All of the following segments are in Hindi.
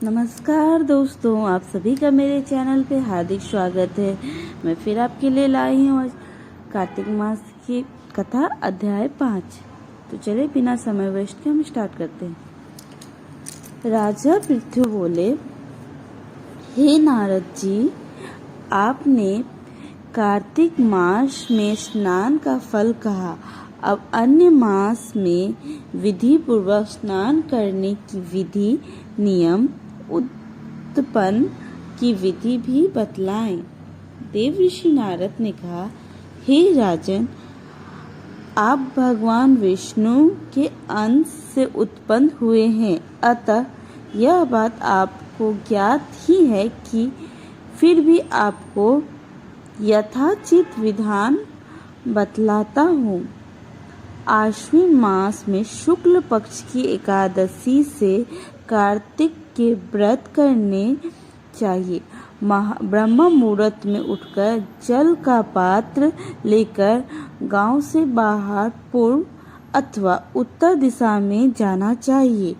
नमस्कार दोस्तों, आप सभी का मेरे चैनल पे हार्दिक स्वागत है। मैं फिर आपके लिए लाई हूँ आज कार्तिक मास की कथा अध्याय 5। तो चले बिना समय वेस्ट के हम स्टार्ट करते हैं। राजा पृथु बोले, हे नारद जी, आपने कार्तिक मास में स्नान का फल कहा। अब अन्य मास में विधि पूर्वक स्नान करने की विधि, नियम, उत्पन्न की विधि भी बतलाएं। देव ऋषि नारद ने कहा, हे राजन, आप भगवान विष्णु के अंश से उत्पन्न हुए हैं, अतः यह बात आपको ज्ञात ही है कि फिर भी आपको यथाचित विधान बतलाता हूँ। आश्विन मास में शुक्ल पक्ष की एकादशी से कार्तिक के व्रत करने चाहिए। ब्रह्म मुहूर्त में उठकर जल का पात्र लेकर गांव से बाहर पूर्व अथवा उत्तर दिशा में जाना चाहिए।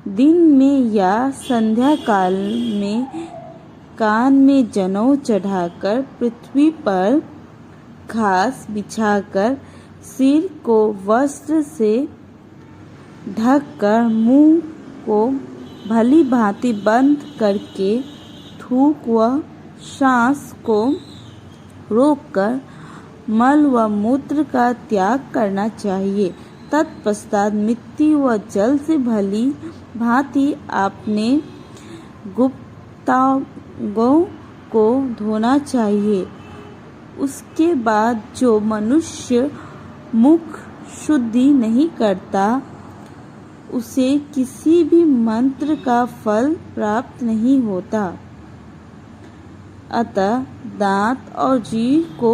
दिन में या संध्या काल में कान में जनेऊ चढ़ाकर पृथ्वी पर घास बिछाकर सिर को वस्त्र से ढककर मुंह को भली भांति बंद करके थूक व सांस को रोककर मल व मूत्र का त्याग करना चाहिए। तत्पश्चात मिट्टी व जल से भली भांति अपने गुप्तांगों को धोना चाहिए। उसके बाद जो मनुष्य मुख शुद्धि नहीं करता, उसे किसी भी मंत्र का फल प्राप्त नहीं होता। अतः दांत और जीभ को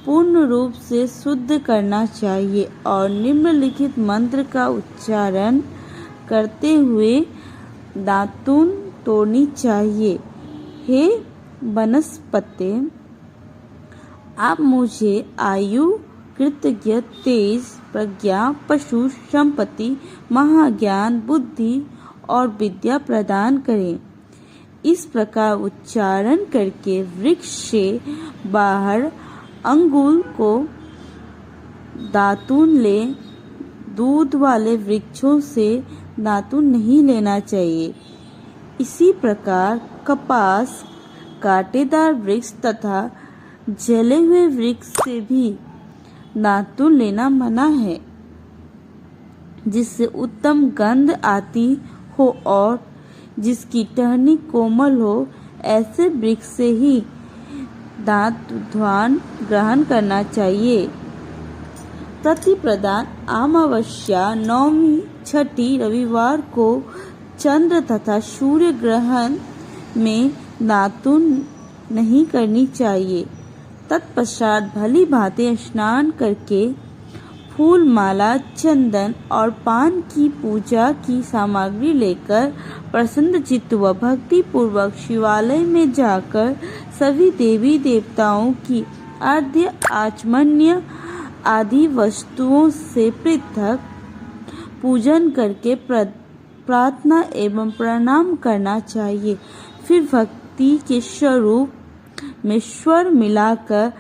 पूर्ण रूप से शुद्ध करना चाहिए और निम्नलिखित मंत्र का उच्चारण करते हुए दातून तोड़नी चाहिए। हे वनस्पते, आप मुझे आयु, कृतज्ञ, तेज, प्रज्ञा, पशु, संपत्ति, महाज्ञान, बुद्धि और विद्या प्रदान करें। इस प्रकार उच्चारण करके वृक्ष से बाहर अंगुल को दातून ले। दूध वाले वृक्षों से दातून नहीं लेना चाहिए। इसी प्रकार कपास, कांटेदार वृक्ष तथा जले हुए वृक्ष से भी दातून लेना मना है, जिससे उत्तम गंध आती हो और जिसकी टहनी कोमल हो, ऐसे वृक्ष से ही दातून ग्रहण करना चाहिए। प्रति प्रदान अमावस्या, नवमी, छठी, रविवार को चंद्र तथा सूर्य ग्रहण में दातून नहीं करनी चाहिए। तत्पश्चात भली भांति स्नान करके फूल, माला, चंदन और पान की पूजा की सामग्री लेकर प्रसन्न चित्त व भक्ति पूर्वक शिवालय में जाकर सभी देवी देवताओं की अर्घ्य, आचमन्य आदि वस्तुओं से पृथक पूजन करके प्रार्थना एवं प्रणाम करना चाहिए। फिर भक्ति के स्वरूप में स्वर मिलाकर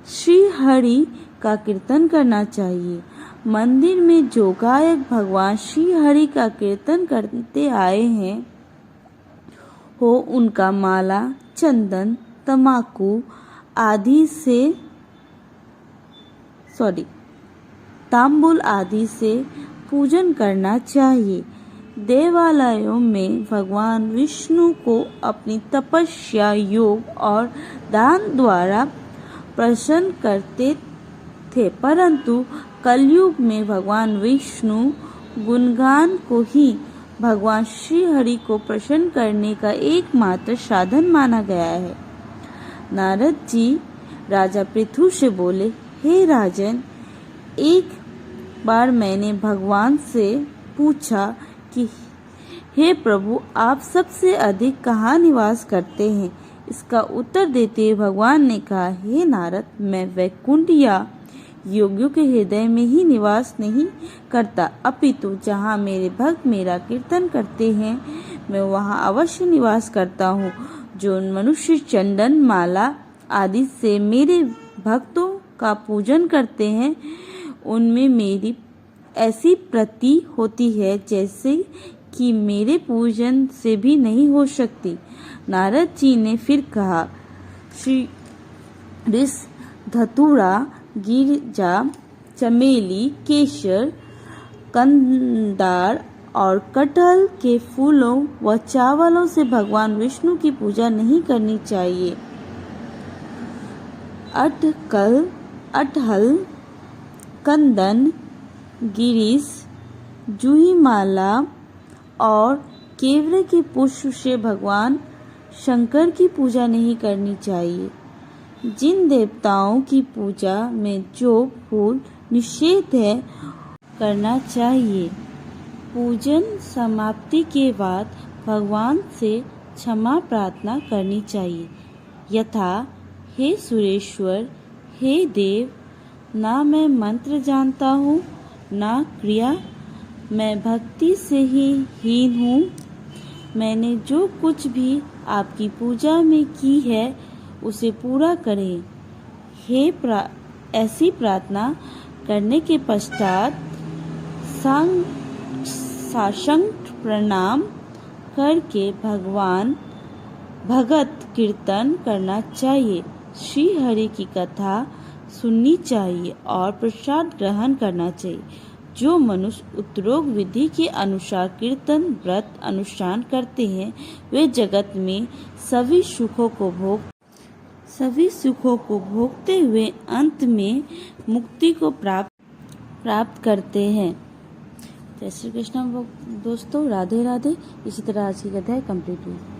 श्री हरि का कीर्तन करना चाहिए। मंदिर में जो गायक भगवान श्री हरि का कीर्तन करते आए हैं हो, उनका माला, चंदन, तमाकू आदि से तांबूल आदि से पूजन करना चाहिए। देवालयों में भगवान विष्णु को अपनी तपस्या, योग और दान द्वारा प्रसन्न करते थे, परंतु कलयुग में भगवान विष्णु गुणगान को ही भगवान श्री हरि को प्रसन्न करने का एकमात्र साधन माना गया है। नारद जी राजा पृथु से बोले, हे राजन, एक बार मैंने भगवान से पूछा कि हे प्रभु, आप सबसे अधिक कहाँ निवास करते हैं? इसका उत्तर देते हुए भगवान ने कहा, हे नारद, मैं वैकुंठ या योगियों के हृदय में ही निवास नहीं करता, अपितु जहाँ मेरे भक्त मेरा कीर्तन करते हैं, मैं वहाँ अवश्य निवास करता हूँ। जो मनुष्य चंदन माला आदि से मेरे भक्तों का पूजन करते हैं, उनमें मेरी ऐसी प्रति होती है जैसे कि मेरे पूजन से भी नहीं हो सकती। नारद जी ने फिर कहा, श्री ऋष, धतूरा, गिरजा, चमेली, केसर, कंदार और कटहल के फूलों व चावलों से भगवान विष्णु की पूजा नहीं करनी चाहिए। अटहल, कंदन, गिरीश, जूही माला और केवड़े के पुष्प से भगवान शंकर की पूजा नहीं करनी चाहिए। जिन देवताओं की पूजा में जो फूल निषेध है करना चाहिए। पूजन समाप्ति के बाद भगवान से क्षमा प्रार्थना करनी चाहिए, यथा, हे सुरेश्वर, हे देव, ना मैं मंत्र जानता हूँ ना क्रिया, मैं भक्ति से ही हीन हूँ। मैंने जो कुछ भी आपकी पूजा में की है उसे पूरा करें। ऐसी प्रार्थना करने के पश्चात साष्टांग प्रणाम करके भगत कीर्तन करना चाहिए, श्री हरि की कथा सुननी चाहिए और प्रसाद ग्रहण करना चाहिए। जो मनुष्य उत्तरोक्त विधि के अनुसार कीर्तन व्रत अनुष्ठान करते हैं, वे जगत में सभी सुखों को भोगते हुए अंत में मुक्ति को प्राप्त करते हैं। जय श्री कृष्ण दोस्तों, राधे राधे। इसी तरह आज की कथा कंप्लीट हुई।